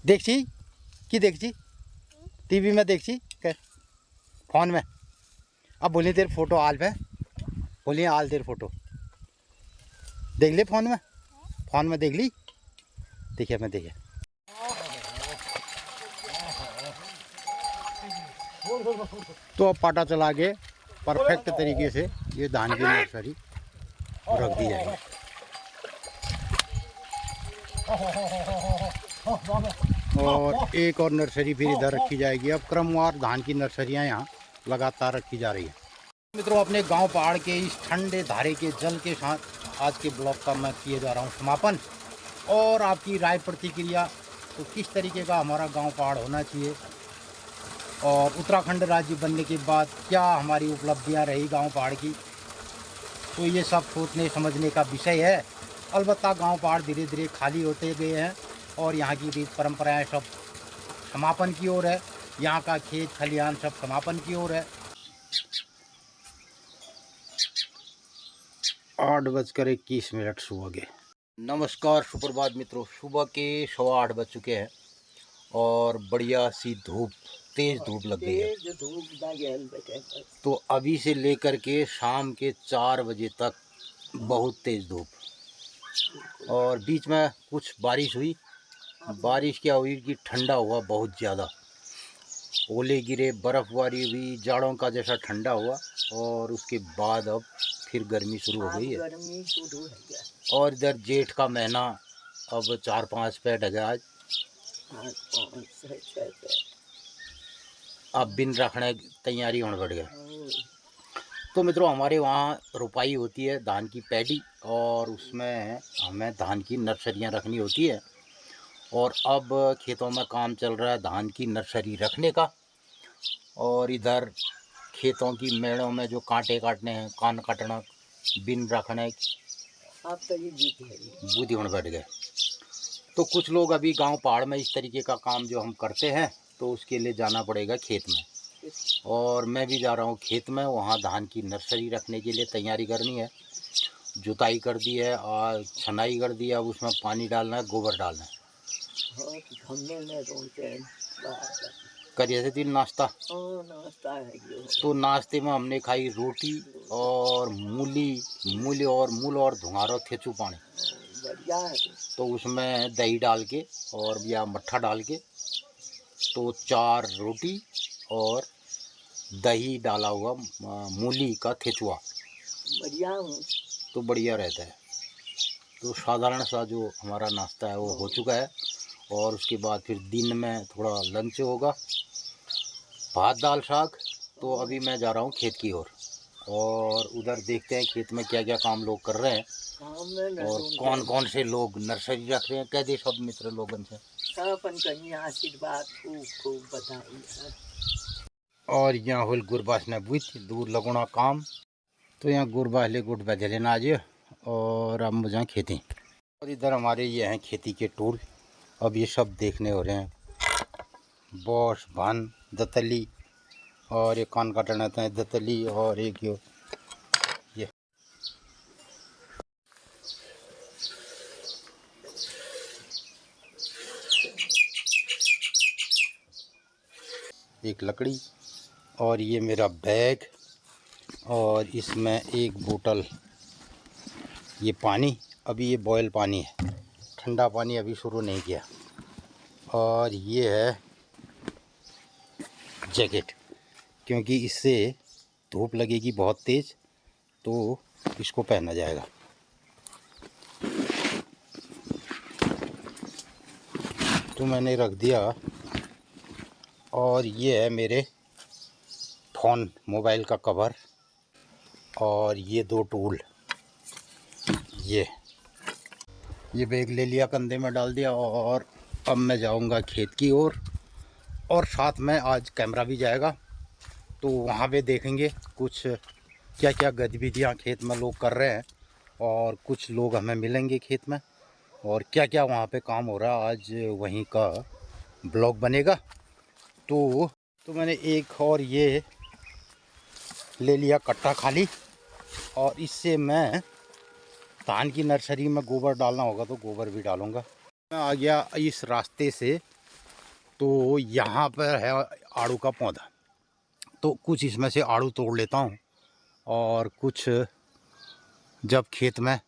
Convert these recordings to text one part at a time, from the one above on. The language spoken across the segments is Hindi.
देखी कि देखी टीवी में देखी कर फोन में। अब बोलिए तेरे फोटो आल पे, बोलिए आल तेरे फोटो देख ले फोन में देख ली। देखिए मैं देखिए तो अब पाटा चला के परफेक्ट तरीके से ये धान की नर्सरी रख दी जाएगी। और एक और नर्सरी फिर इधर रखी जाएगी। अब क्रमवार धान की नर्सरियां यहाँ लगातार रखी जा रही है। मित्रों, अपने गांव पहाड़ के इस ठंडे धारे के जल के साथ आज के ब्लॉग का मैं किए जा रहा हूँ समापन। और आपकी राय प्रतिक्रिया, तो किस तरीके का हमारा गांव पहाड़ होना चाहिए और उत्तराखंड राज्य बनने के बाद क्या हमारी उपलब्धियां रही गांव पहाड़ की, तो ये सब सोचने समझने का विषय है। अलबत्ता गांव पहाड़ धीरे धीरे खाली होते गए हैं और यहाँ की रीत परंपराएं सब समापन की ओर है। यहाँ का खेत खलिहान सब समापन की ओर है। 8:21 सुबह के। नमस्कार, सुप्रभात मित्रों। सुबह के 8:15 बज चुके हैं और बढ़िया सी धूप, तेज धूप लग गई है। तो अभी से लेकर के शाम के 4 बजे तक बहुत तेज धूप और बीच में कुछ बारिश हुई। बारिश क्या हुई कि ठंडा हुआ बहुत ज़्यादा, ओले गिरे, बर्फ़बारी हुई, जाड़ों का जैसा ठंडा हुआ और उसके बाद अब फिर गर्मी शुरू हो गई है। और इधर जेठ का महीना अब 4-5 पे ढगा आज। अब बिन रखने की तैयारी होने बढ़ गया। तो मित्रों, हमारे वहाँ रुपाई होती है धान की पैडी और उसमें हमें धान की नर्सरियाँ रखनी होती है। और अब खेतों में काम चल रहा है धान की नर्सरी रखने का। और इधर खेतों की मेड़ों में जो कांटे काटने हैं, कान काटना, बिन रखने आप तो ये बूढ़ी होने बैठ गए। तो कुछ लोग अभी गांव पहाड़ में इस तरीके का काम जो हम करते हैं, तो उसके लिए जाना पड़ेगा खेत में। और मैं भी जा रहा हूँ खेत में, वहाँ धान की नर्सरी रखने के लिए तैयारी करनी है। जुताई कर दी है और छनाई कर दी है। अब उसमें पानी डालना है, गोबर डालना है। करिए थे 3 नाश्ता। तो नाश्ते में हमने खाई रोटी और मूली और धुंगारो थेचू पानी। तो उसमें दही डाल के और या मट्ठा डाल के, तो 4 रोटी और दही डाला हुआ मूली का थेचुआ बढ़िया, तो बढ़िया रहता है। तो साधारण सा जो हमारा नाश्ता है वो हो चुका है। और उसके बाद फिर दिन में थोड़ा लंच होगा, भात दाल साग। तो अभी मैं जा रहा हूँ खेत की ओर और उधर देखते हैं खेत में क्या क्या काम लोग कर रहे हैं और कौन कौन से लोग नर्सरी रख रहे हैं। कह दे सब मित्र लोगन से आशीर्वाद खूब बधाई। और यहाँ होल गुरबास ने बुझ दूर लगोना काम। तो यहाँ गुरबास ले गुट बजले ना आज और अब मुझे खेती। और इधर हमारे ये हैं खेती के टूल। अब ये सब देखने हो रहे हैं, बॉस, भान, दतली और ये कान काटना था दतली और एक ये एक लकड़ी और ये मेरा बैग और इसमें एक बोतल ये पानी। अभी ये बॉयल पानी है, ठंडा पानी अभी शुरू नहीं किया। और ये है जैकेट, क्योंकि इससे धूप लगेगी बहुत तेज़, तो इसको पहना जाएगा। तो मैंने रख दिया। और ये है मेरे फ़ोन मोबाइल का कवर और ये 2 टूल। ये बैग ले लिया, कंधे में डाल दिया और अब मैं जाऊंगा खेत की ओर। और साथ में आज कैमरा भी जाएगा, तो वहाँ पे देखेंगे कुछ क्या क्या गतिविधियाँ खेत में लोग कर रहे हैं और कुछ लोग हमें मिलेंगे खेत में और क्या क्या वहाँ पे काम हो रहा है। आज वहीं का ब्लॉग बनेगा। तो मैंने एक और ये ले लिया कट्टा खाली और इससे मैं धान की नर्सरी में गोबर डालना होगा तो गोबर भी डालूँगा। मैं आ गया इस रास्ते से तो यहाँ पर है आड़ू का पौधा, तो कुछ इसमें से आड़ू तोड़ लेता हूँ और कुछ जब खेत में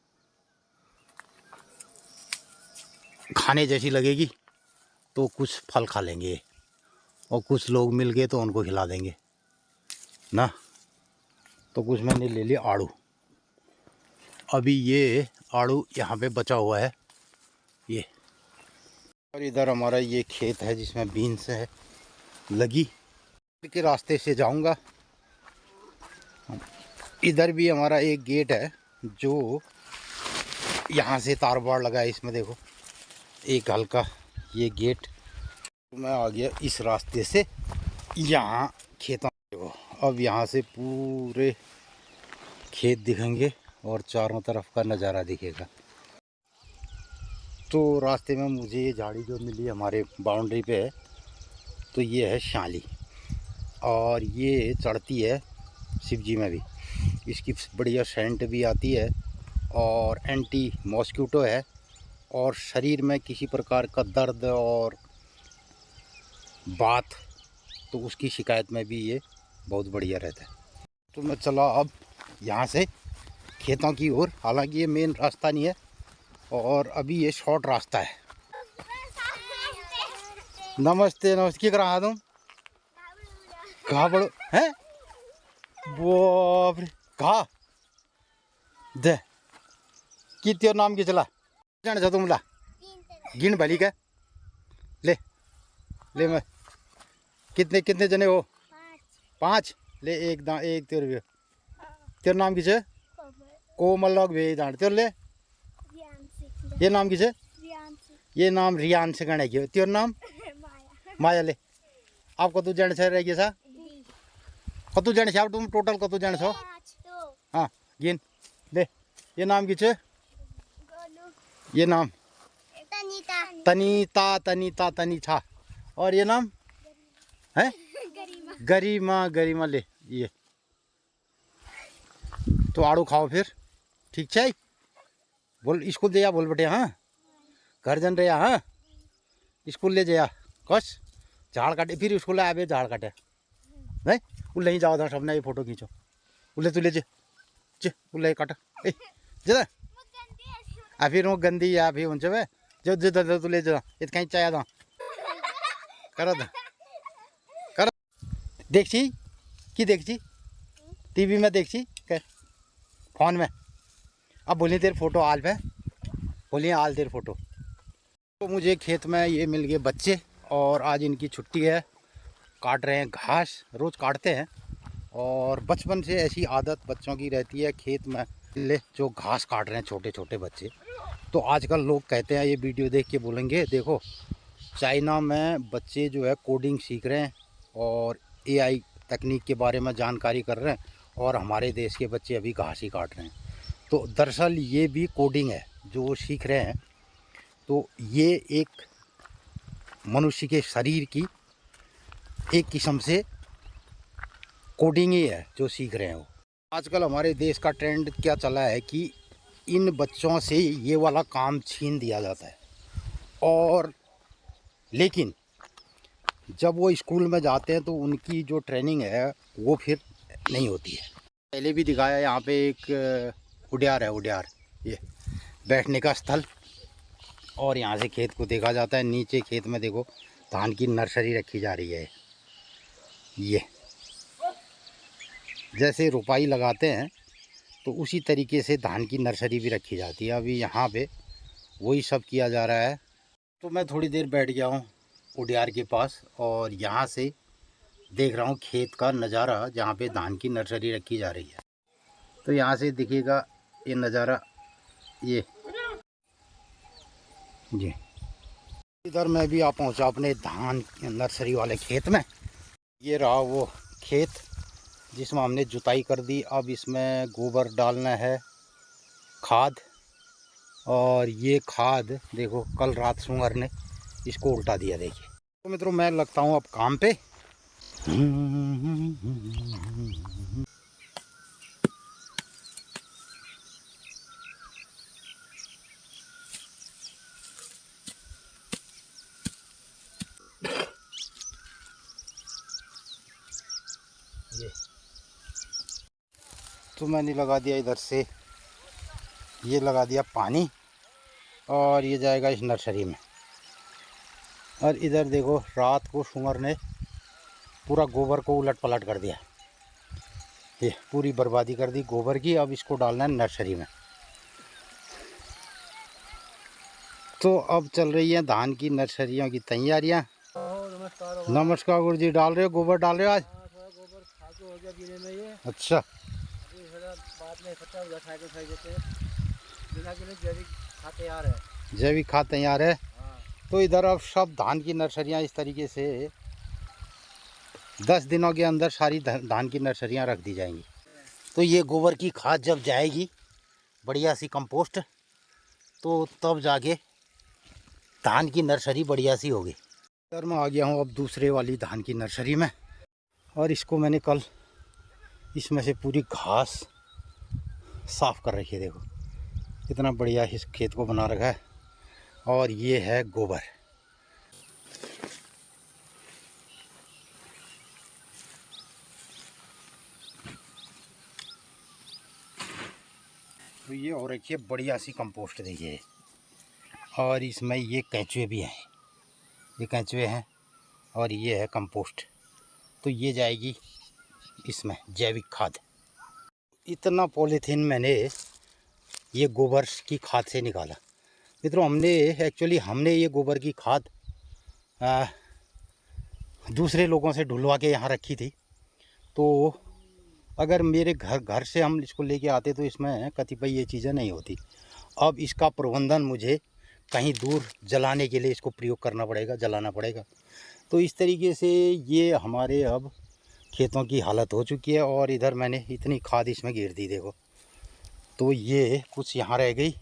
खाने जैसी लगेगी तो कुछ फल खा लेंगे और कुछ लोग मिल गए तो उनको खिला देंगे ना। तो कुछ मैंने ले लिया आड़ू। अभी ये आड़ू यहाँ पे बचा हुआ है ये, और इधर हमारा ये खेत है जिसमें बीन्स है लगी। के रास्ते से जाऊंगा। इधर भी हमारा एक गेट है जो यहाँ से तार बाड़ लगा है, इसमें देखो एक हल्का ये गेट। मैं आ गया इस रास्ते से यहाँ खेतों में। अब यहाँ से पूरे खेत दिखेंगे और चारों तरफ का नज़ारा दिखेगा। तो रास्ते में मुझे ये झाड़ी जो मिली हमारे बाउंड्री पे है, तो ये है शाली और ये चढ़ती है शिवजी में भी। इसकी बढ़िया सेंट भी आती है और एंटी मॉस्किटो है, और शरीर में किसी प्रकार का दर्द और बात तो उसकी शिकायत में भी ये बहुत बढ़िया रहता है। तो मैं चला अब यहाँ से खेतों की ओर। हालांकि ये मेन रास्ता नहीं है और अभी ये शॉर्ट रास्ता है। नमस्ते नमस्ते, क्या करा तुम? कहाँ बड़ो हैं? बाप रे, कहाँ दे की तेरा नाम की चला जाने जा तुम ला गिन भली का ले ले। मैं कितने कितने जने हो? 5 ले। एक तेरा नाम किसे? कोमल लोग भी जान तेरे ले। ये नाम किसे? ये नाम रियान से गणे की। तेरा नाम माया ले। आप कतु जन से रह गए सा? कतु जन से आप तुम टोटल कतु जन हो? हाँ गिन ले। ये नाम किसे? ये नाम तनीता तनीता तनीछा। और ये नाम है गरिमा गरिमा ले। ये तो आड़ू खाओ फिर, ठीक है? बोल स्कूल दे जा बोल बेटे। हाँ घर जन रहे। हाँ स्कूल ले जा कस झाड़ काटे फिर स्कूल आए झाड़ काटे नहीं उल्ले ही जाओ था सबने ये फोटो खींचो। उल्ले तू ले जे उल्ले काट ए जे आ फिर वो गंदी या फिर हुन्छ बे जो जो तू ले जा इत कहीं चाया था करो था करो देखी की देखी टीवी में देखी क्या फोन में। अब बोलिए तेरे फोटो आल पे बोलिए आल तेरे फोटो। तो मुझे खेत में ये मिल गए बच्चे और आज इनकी छुट्टी है। काट रहे हैं घास, रोज़ काटते हैं और बचपन से ऐसी आदत बच्चों की रहती है खेत में ले जो घास काट रहे हैं छोटे छोटे बच्चे। तो आजकल लोग कहते हैं ये वीडियो देख के बोलेंगे देखो चाइना में बच्चे जो है कोडिंग सीख रहे हैं और एआई तकनीक के बारे में जानकारी कर रहे हैं और हमारे देश के बच्चे अभी घास ही काट रहे हैं। तो दरअसल ये भी कोडिंग है जो वो सीख रहे हैं। तो ये एक मनुष्य के शरीर की एक किस्म से कोडिंग ही है जो सीख रहे हैं वो। आजकल हमारे देश का ट्रेंड क्या चला है कि इन बच्चों से ये वाला काम छीन दिया जाता है, और लेकिन जब वो स्कूल में जाते हैं तो उनकी जो ट्रेनिंग है वो फिर नहीं होती है। पहले भी दिखाया यहाँ पे एक उड्यार है, उड्यार ये बैठने का स्थल, और यहाँ से खेत को देखा जाता है। नीचे खेत में देखो धान की नर्सरी रखी जा रही है। ये जैसे रुपाई लगाते हैं तो उसी तरीके से धान की नर्सरी भी रखी जाती है। अभी यहाँ पे वही सब किया जा रहा है। तो मैं थोड़ी देर बैठ गया हूँ उड्यार के पास और यहाँ से देख रहा हूँ खेत का नज़ारा जहाँ पे धान की नर्सरी रखी जा रही है। तो यहाँ से दिखेगा ये नज़ारा ये जी। इधर मैं भी आ पहुँचा अपने धान नर्सरी वाले खेत में। ये रहा वो खेत जिसमें हमने जुताई कर दी। अब इसमें गोबर डालना है, खाद, और ये खाद देखो कल रात सूअर ने इसको उल्टा दिया। देखिए तो मित्रों मैं लगता हूँ अब काम पे। तो मैंने लगा दिया इधर से, ये लगा दिया पानी और ये जाएगा इस नर्सरी में। और इधर देखो रात को सुअर ने पूरा गोबर को उलट पलट कर दिया, ये पूरी बर्बादी कर दी गोबर की। अब इसको डालना है नर्सरी में। तो अब चल रही है धान की नर्सरियों की तैयारियां। नमस्कार गुरु जी, डाल रहे हो गोबर, डाल रहे हो आज? गोबर फालतू हो गया गिरे में ये। अच्छा, बाद में इकट्ठा हो जाता है, जैविक खाद तैयार है। जैविक खाद तैयार है। हाँ। तो इधर अब सब धान की नर्सरियां इस तरीके से 10 दिनों के अंदर सारी धान की नर्सरियां रख दी जाएंगी। तो ये गोबर की खाद जब जाएगी बढ़िया सी कंपोस्ट, तो तब जाके धान की नर्सरी बढ़िया सी होगी। इधर मैं आ गया हूँ अब दूसरे वाली धान की नर्सरी में, और इसको मैंने कल इसमें से पूरी घास साफ़ कर रखी है। देखो कितना बढ़िया इस खेत को बना रखा है। और ये है गोबर। तो ये और रखिए बढ़िया सी कंपोस्ट देखिए। और इसमें ये कैंचुए भी हैं, ये कैंचुए हैं और ये है कंपोस्ट। तो ये जाएगी इसमें जैविक खाद। इतना पॉलीथीन मैंने ये गोबर की खाद से निकाला। मित्रों हमने ये गोबर की खाद दूसरे लोगों से ढुलवा के यहाँ रखी थी। तो अगर मेरे घर से हम इसको लेके आते तो इसमें कतिपय ये चीज़ें नहीं होती। अब इसका प्रबंधन मुझे कहीं दूर जलाने के लिए इसको प्रयोग करना पड़ेगा, जलाना पड़ेगा। तो इस तरीके से ये हमारे अब खेतों की हालत हो चुकी है। और इधर मैंने इतनी खाद इसमें गिर दी देखो। तो ये कुछ यहाँ रह गई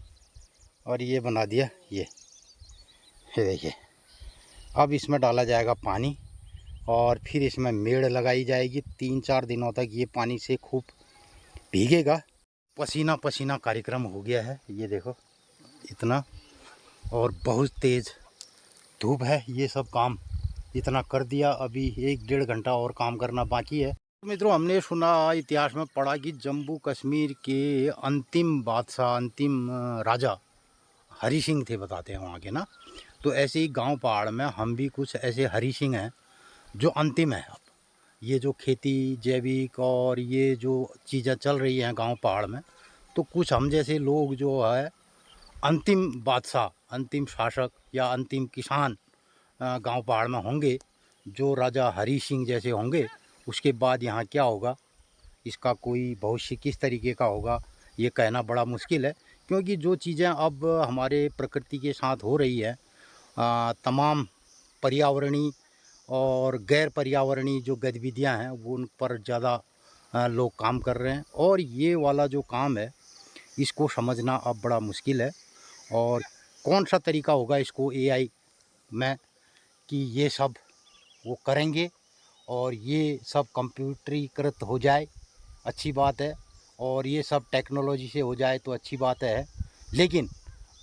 और ये बना दिया ये देखिए। अब इसमें डाला जाएगा पानी और फिर इसमें मेड़ लगाई जाएगी। 3-4 दिनों तक ये पानी से खूब भीगेगा। पसीना पसीना कार्यक्रम हो गया है, ये देखो इतना, और बहुत तेज़ धूप है। ये सब काम इतना कर दिया, अभी 1-1.5 घंटा और काम करना बाकी है। मित्रों, हमने सुना, इतिहास में पढ़ा कि जम्मू कश्मीर के अंतिम बादशाह, अंतिम राजा हरि सिंह थे, बताते हैं वहाँ के ना। तो ऐसे ही गांव पहाड़ में हम भी कुछ ऐसे हरि सिंह हैं जो अंतिम है। अब ये जो खेती जैविक और ये जो चीज़ें चल रही हैं गांव पहाड़ में, तो कुछ हम जैसे लोग जो है अंतिम बादशाह, अंतिम शासक या अंतिम किसान गांव पहाड़ में होंगे, जो राजा हरि सिंह जैसे होंगे। उसके बाद यहाँ क्या होगा, इसका कोई भविष्य किस तरीके का होगा, ये कहना बड़ा मुश्किल है। क्योंकि जो चीज़ें अब हमारे प्रकृति के साथ हो रही है, तमाम पर्यावरणीय और गैर पर्यावरणीय जो गतिविधियां हैं वो उन पर ज़्यादा लोग काम कर रहे हैं। और ये वाला जो काम है इसको समझना अब बड़ा मुश्किल है। और कौन सा तरीका होगा इसको AI में कि ये सब वो करेंगे और ये सब कंप्यूटरीकृत हो जाए, अच्छी बात है। और ये सब टेक्नोलॉजी से हो जाए तो अच्छी बात है। लेकिन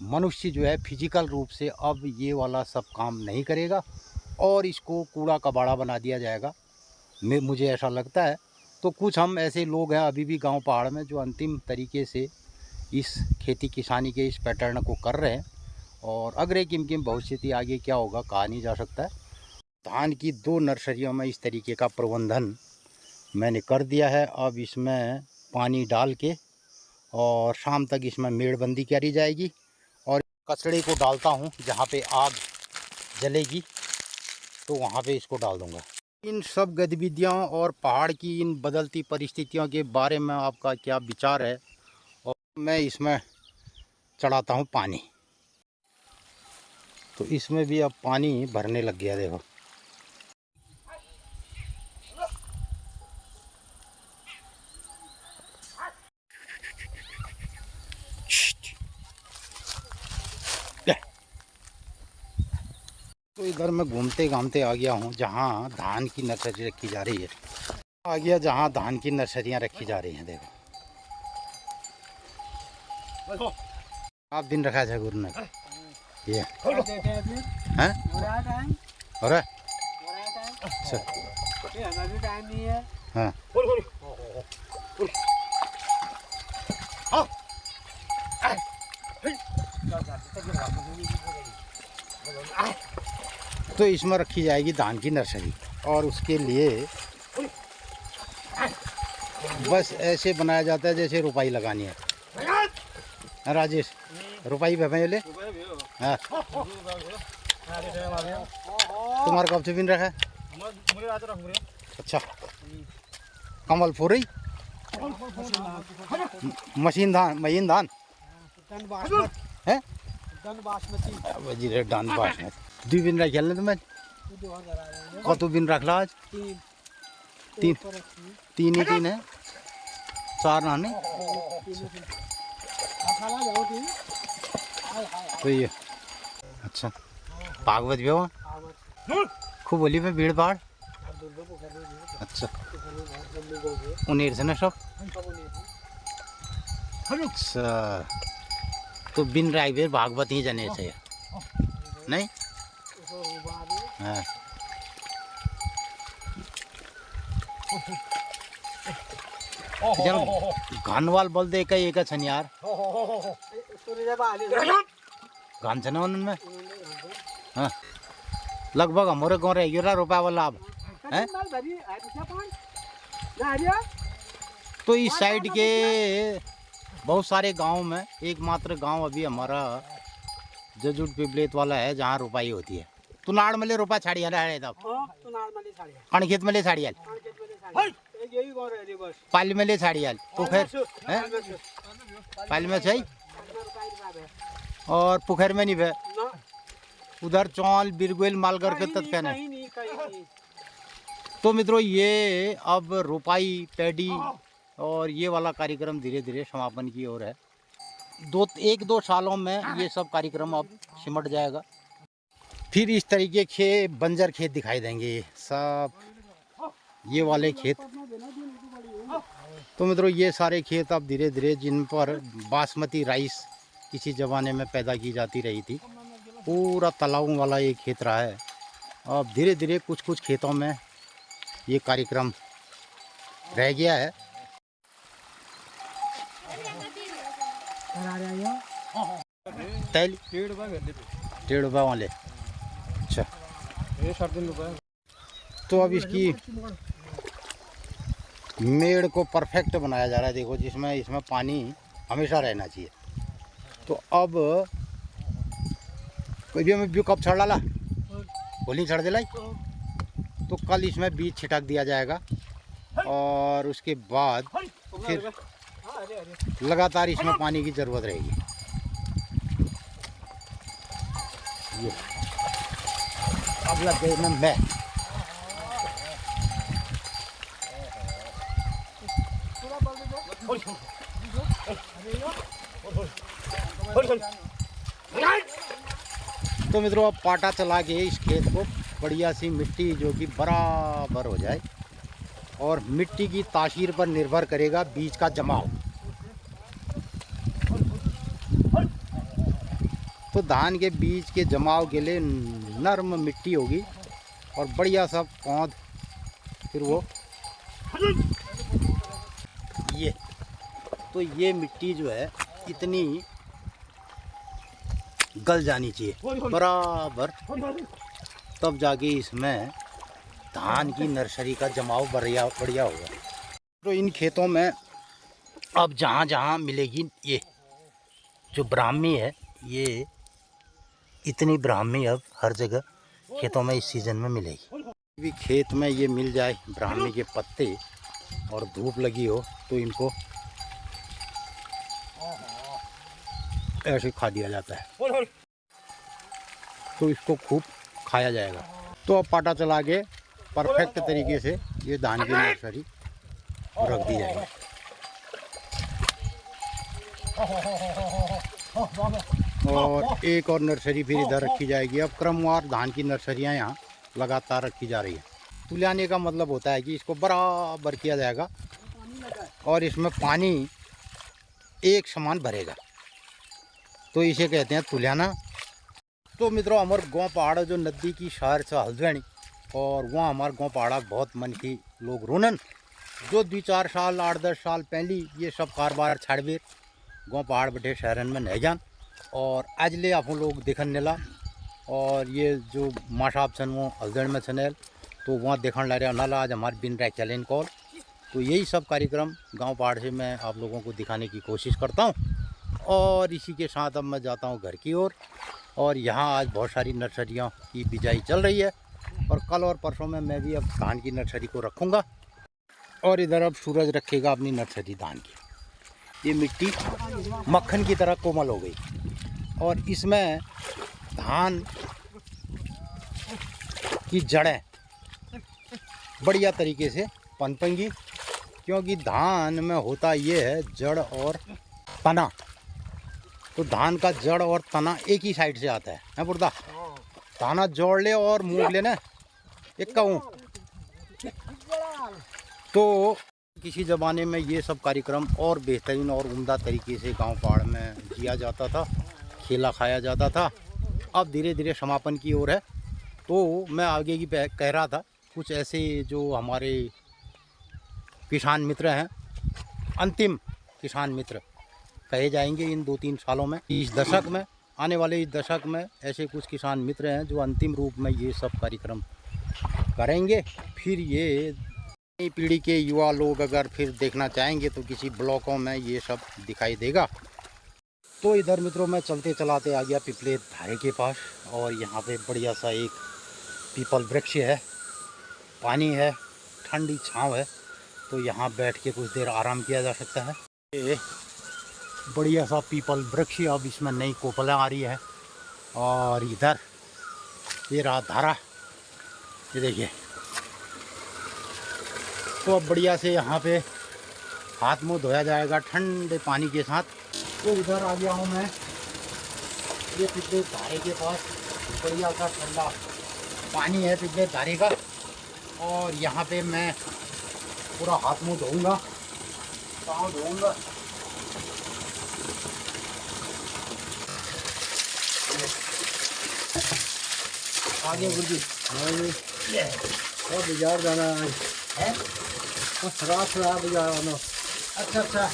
मनुष्य जो है फिजिकल रूप से अब ये वाला सब काम नहीं करेगा और इसको कूड़ा कबाड़ा बना दिया जाएगा, मुझे ऐसा लगता है। तो कुछ हम ऐसे लोग हैं अभी भी गांव पहाड़ में जो अंतिम तरीके से इस खेती किसानी के इस पैटर्न को कर रहे हैं। और अग्रे किम भविष्य आगे क्या होगा कहा नहीं जा सकता है। धान की 2 नर्सरियों में इस तरीके का प्रबंधन मैंने कर दिया है। अब इसमें पानी डाल के और शाम तक इसमें मेड़बंदी करी जाएगी। और कचड़े को डालता हूँ, जहाँ पे आग जलेगी तो वहाँ पे इसको डाल दूँगा। इन सब गतिविधियों और पहाड़ की इन बदलती परिस्थितियों के बारे में आपका क्या विचार है? और मैं इसमें चढ़ाता हूँ पानी। तो इसमें भी अब पानी भरने लग गया देखो। तो इधर मैं घूमते घामते आ गया हूँ जहाँ धान की नर्सरी रखी जा रही है। आ गया जहाँ धान की नर्सरियाँ रखी जा रही हैं। देखो आप दिन रखा है गुरु ने ये हैं और अच्छा हाँ। तो इसमें रखी जाएगी धान की नर्सरी, और उसके लिए बस ऐसे बनाया जाता है जैसे रुपाई लगानी है। राजेश, रुपाई पहले हाँ, तुम्हारा कब से बिन रखा है? अच्छा, कमल फूरी मशीन धान, महीन धान है डान बासमती। 2 दिन रख खेलने तुम्हें कत दिन रख ला आज? 3 ही 3 है, 4 नहाने। तो ये अच्छा भागवत भी हो खूब बोली में भीड़ भाड़। अच्छा उन्हें से ना सब। अच्छा तो बिन राय बेर भागवत ही जाने चाहिए नहीं? हाँ घनवाल बोल दे कई एक छन यार घन छन उनमें। हाँ लगभग हमारे गाँव रह गया रुपया वाला अब है। तो इस साइड के बहुत सारे गांव में एकमात्र गांव अभी हमारा जजुट पिपलेत वाला है जहाँ रुपाई होती है। तू नाड़ में ले रुपया छाड़ी है तब कणखेत में ले छाड़ी पाली में ले छाड़ी पुखर पाली में सही और पुखर में नहीं भे उधर चौल बिरगुल मालगर के तक कहने। तो मित्रों ये अब रुपाई पैडी और ये वाला कार्यक्रम धीरे धीरे समापन की ओर है। 1-2 सालों में ये सब कार्यक्रम अब सिमट जाएगा। फिर इस तरीके के बंजर खेत दिखाई देंगे सब, ये वाले खेत। तो मित्रों ये सारे खेत अब धीरे धीरे जिन पर बासमती राइस किसी ज़माने में पैदा की जाती रही थी, पूरा तालाबों वाला ये खेत रहा है। अब धीरे धीरे कुछ कुछ खेतों में ये कार्यक्रम रह गया है। ₹1.5 वाले। अच्छा तो अब इसकी मेड़ को परफेक्ट बनाया जा रहा है। देखो जिसमें इसमें पानी हमेशा रहना चाहिए। तो अब कोई में भी कब छड़ डाला होली छड़ दिलाई तो कल इसमें बीज छिटक दिया जाएगा और उसके बाद फिर लगातार इसमें पानी की ज़रूरत रहेगी। ये अब लग गई मैं तो मित्रों अब पाटा चला के इस खेत को बढ़िया सी मिट्टी जो कि बराबर हो जाए, और मिट्टी की तासीर पर निर्भर करेगा बीज का जमाव। तो धान के बीज के जमाव के लिए नरम मिट्टी होगी और बढ़िया सा पौध, फिर वो ये मिट्टी जो है इतनी गल जानी चाहिए बराबर, तब जाके इसमें धान की नर्सरी का जमाव बढ़िया होगा। तो इन खेतों में अब जहाँ जहाँ मिलेगी ये जो ब्राह्मी है, ये इतनी ब्राह्मी अब हर जगह खेतों में इस सीज़न में मिलेगी। भी खेत में ये मिल जाए ब्राह्मी के पत्ते और धूप लगी हो तो इनको ऐसे खा दिया जाता है, तो इसको खूब खाया जाएगा। तो अब पाटा चला के परफेक्ट तरीके से ये धान की नर्सरी रख दी जाएगी। और एक और नर्सरी फिर इधर रखी जाएगी। अब क्रमवार धान की नर्सरियां यहाँ लगातार रखी जा रही है। तुलाने का मतलब होता है कि इसको बराबर किया जाएगा और इसमें पानी एक समान भरेगा, तो इसे कहते हैं तुलाना। तो मित्रों हमारे गाँव पहाड़ जो नदी की शहर से हल्द्वानी, और वहाँ हमारे गाँव पहाड़ा बहुत मन की लोग रोनन जो 2-4 साल 8-10 साल पहले ये सब कारोबार छाड़बेर गाँव पहाड़ बैठे शहरन में नहीं जान, और आज ले आप लोग देखने ला और ये जो माशा आप छन वो हल्दड़ में छनेल तो वहाँ देखने ला रहा नाला आज हमारे बिन रहे चैलेंज कॉल। तो यही सब कार्यक्रम गांव पहाड़ से मैं आप लोगों को दिखाने की कोशिश करता हूं। और इसी के साथ अब मैं जाता हूं घर की ओर। और यहाँ आज बहुत सारी नर्सरियों की बिजाई चल रही है और कल और परसों में मैं भी अब धान की नर्सरी को रखूँगा। और इधर अब सूरज रखेगा अपनी नर्सरी धान की। ये मिट्टी मक्खन की तरह कोमल हो गई और इसमें धान की जड़ें बढ़िया तरीके से पनपेंगी, क्योंकि धान में होता ये है जड़ और तना। तो धान का जड़ और तना एक ही साइड से आता है बुर्दा। दाना जोड़ ले और मूंग लेना एक कहूँ तो किसी ज़माने में ये सब कार्यक्रम और बेहतरीन और उम्दा तरीके से गांव पहाड़ में जिया जाता था, खेला खाया जाता था। अब धीरे धीरे समापन की ओर है। तो मैं आगे की कह रहा था कुछ ऐसे जो हमारे किसान मित्र हैं, अंतिम किसान मित्र कहे जाएंगे इन 2-3 सालों में, इस दशक में, आने वाले इस दशक में ऐसे कुछ किसान मित्र हैं जो अंतिम रूप में ये सब कार्यक्रम करेंगे। फिर ये नई पीढ़ी के युवा लोग अगर फिर देखना चाहेंगे तो किसी ब्लॉकों में ये सब दिखाई देगा। तो इधर मित्रों मैं चलते चलाते आ गया पिपले धारे के पास और यहाँ पे बढ़िया सा एक पीपल वृक्ष है, पानी है, ठंडी छांव है। तो यहाँ बैठ के कुछ देर आराम किया जा सकता है। ये बढ़िया सा पीपल वृक्ष, अब इसमें नई कोपलें आ रही है। और इधर ये रहा धारा, ये देखिए। तो अब बढ़िया से यहाँ पे हाथ मुंह धोया जाएगा ठंडे पानी के साथ। तो इधर आ गया हूँ मैं ये पिपले धारे के पास। बढ़िया सा ठंडा पानी है पिपले धारे का और यहाँ पे मैं पूरा हाथ मुंह धोऊंगा, पाँव धोऊंगा। आगे गुरुजी बाजार जाना है, रात बाजार आना। अच्छा अच्छा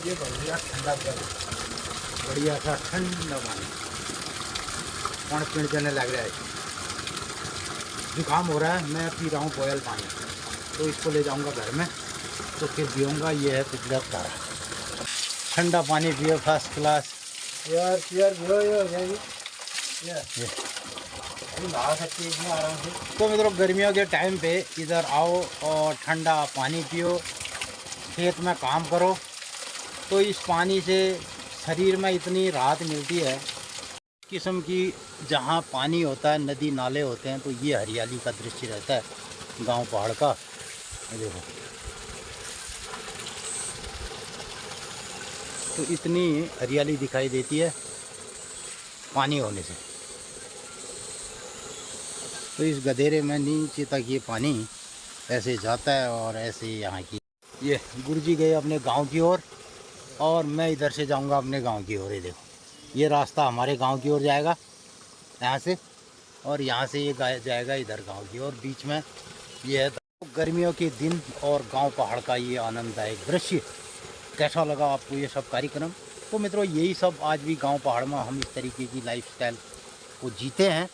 ये बढ़िया ठंडा जल, बढ़िया सा ठंडा पानी, पानी पीने चलने लग रहा है। जुकाम हो रहा है, मैं पी रहा हूँ बॉयल पानी। तो इसको ले जाऊँगा घर में तो फिर पीऊँगा। ये है पिछला धारा, ठंडा पानी पियो फर्स्ट क्लास यार। नहा सकते हैं इसमें आराम से। तो मित्रों गर्मियों के टाइम पे इधर आओ और ठंडा पानी पियो, खेत में काम करो। तो इस पानी से शरीर में इतनी राहत मिलती है किस्म की। जहाँ पानी होता है, नदी नाले होते हैं, तो ये हरियाली का दृश्य रहता है गांव पहाड़ का। देखो तो इतनी हरियाली दिखाई देती है पानी होने से। तो इस गधेरे में नीचे तक ये पानी ऐसे जाता है और ऐसे यहाँ की। ये गुरुजी गए अपने गांव की ओर और मैं इधर से जाऊंगा अपने गांव की ओर। ये देखो ये रास्ता हमारे गांव की ओर जाएगा यहाँ से, और यहाँ से ये जाएगा इधर गांव की ओर। बीच में ये है गर्मियों के दिन और गांव पहाड़ का ये आनंददायक दृश्य। कैसा लगा आपको ये सब कार्यक्रम? तो मित्रों यही सब आज भी गांव पहाड़ में हम इस तरीके की लाइफस्टाइल को जीते हैं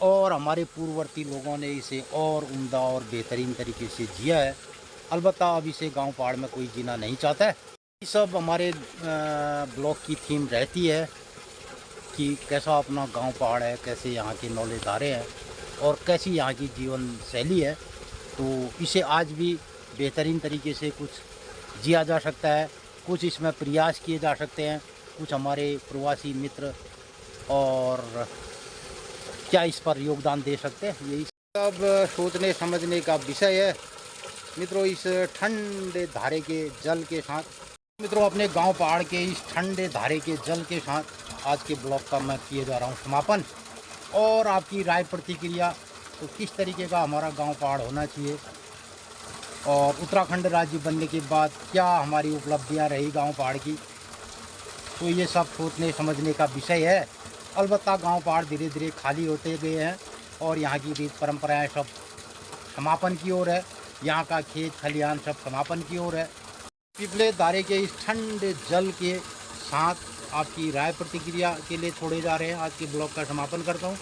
और हमारे पूर्ववर्ती लोगों ने इसे और उम्दा और बेहतरीन तरीके से जिया है। अलबत्ता अब इसे गांव पहाड़ में कोई जीना नहीं चाहता है। ये सब हमारे ब्लॉग की थीम रहती है कि कैसा अपना गांव पहाड़ है, कैसे यहाँ के नौले धारे हैं और कैसी यहाँ की जीवन शैली है। तो इसे आज भी बेहतरीन तरीके से कुछ जिया जा सकता है, कुछ इसमें प्रयास किए जा सकते हैं। कुछ हमारे प्रवासी मित्र और क्या इस पर योगदान दे सकते हैं, यही सब सोचने समझने का विषय है मित्रों। इस ठंडे धारे के जल के साथ मित्रों, अपने गांव पहाड़ के इस ठंडे धारे के जल के साथ आज के ब्लॉग का मैं किए जा रहा हूं समापन। और आपकी राय प्रतिक्रिया, तो किस तरीके का हमारा गांव पहाड़ होना चाहिए और उत्तराखंड राज्य बनने के बाद क्या हमारी उपलब्धियां रही गांव पहाड़ की, तो ये सब सोचने समझने का विषय है। अलबत्ता गांव पहाड़ धीरे धीरे खाली होते गए हैं और यहाँ की रीत परंपराएं सब समापन की ओर है। यहाँ का खेत खलिहान सब समापन की ओर है। पिपले धारे के इस ठंडे जल के साथ आपकी राय प्रतिक्रिया के लिए छोड़े जा रहे हैं। आज के ब्लॉग का समापन करता हूँ।